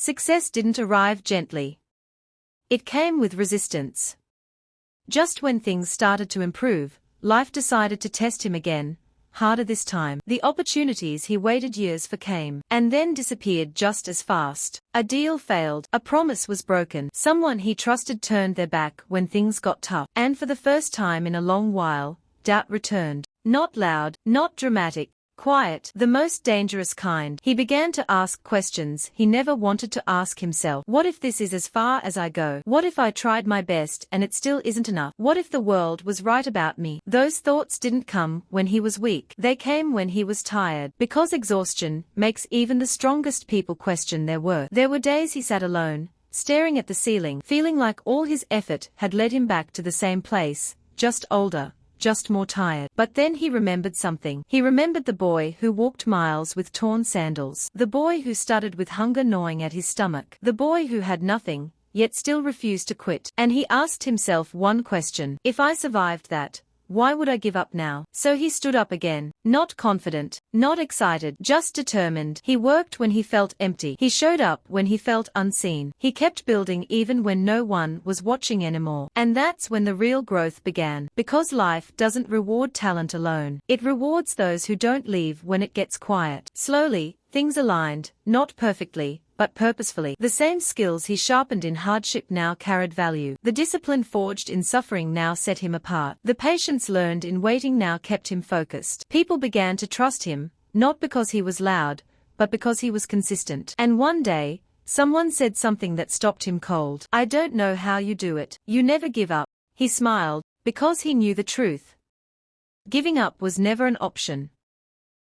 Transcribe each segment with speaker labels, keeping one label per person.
Speaker 1: Success didn't arrive gently. It came with resistance. Just when things started to improve, life decided to test him again, harder this time. The opportunities he waited years for came, and then disappeared just as fast. A deal failed, a promise was broken, someone he trusted turned their back when things got tough. And for the first time in a long while, doubt returned. Not loud, not dramatic, quiet, the most dangerous kind. He began to ask questions he never wanted to ask himself. What if this is as far as I go? What if I tried my best and it still isn't enough? What if the world was right about me? Those thoughts didn't come when he was weak. They came when he was tired. Because exhaustion makes even the strongest people question their worth. There were days he sat alone, staring at the ceiling, feeling like all his effort had led him back to the same place, just older, just more tired. But then he remembered something. He remembered the boy who walked miles with torn sandals. The boy who stuttered with hunger gnawing at his stomach. The boy who had nothing, yet still refused to quit. And he asked himself one question. If I survived that, why would I give up now? So he stood up again, not confident, not excited, just determined. He worked when he felt empty. He showed up when he felt unseen. He kept building even when no one was watching anymore. And that's when the real growth began. Because life doesn't reward talent alone. It rewards those who don't leave when it gets quiet. Slowly, things aligned, not perfectly, but purposefully. The same skills he sharpened in hardship now carried value. The discipline forged in suffering now set him apart. The patience learned in waiting now kept him focused. People began to trust him, not because he was loud, but because he was consistent. And one day, someone said something that stopped him cold. I don't know how you do it. You never give up. He smiled, because he knew the truth. Giving up was never an option.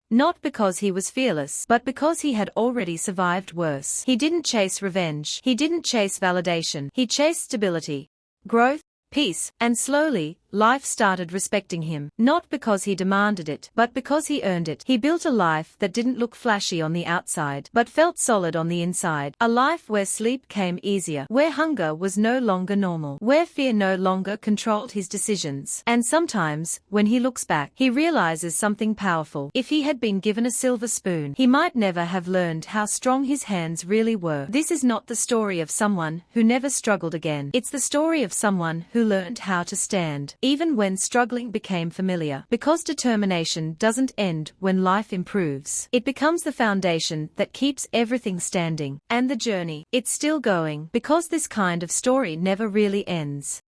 Speaker 1: Not because he was fearless, but because he had already survived worse. He didn't chase revenge. He didn't chase validation. He chased stability, growth, peace, and slowly, life started respecting him. Not because he demanded it, but because he earned it. He built a life that didn't look flashy on the outside, but felt solid on the inside. A life where sleep came easier, where hunger was no longer normal, where fear no longer controlled his decisions. And sometimes, when he looks back, he realizes something powerful. If he had been given a silver spoon, he might never have learned how strong his hands really were. This is not the story of someone who never struggled again. It's the story of someone who learned how to stand, even when struggling became familiar. Because determination doesn't end when life improves. It becomes the foundation that keeps everything standing. And the journey, it's still going, because this kind of story never really ends.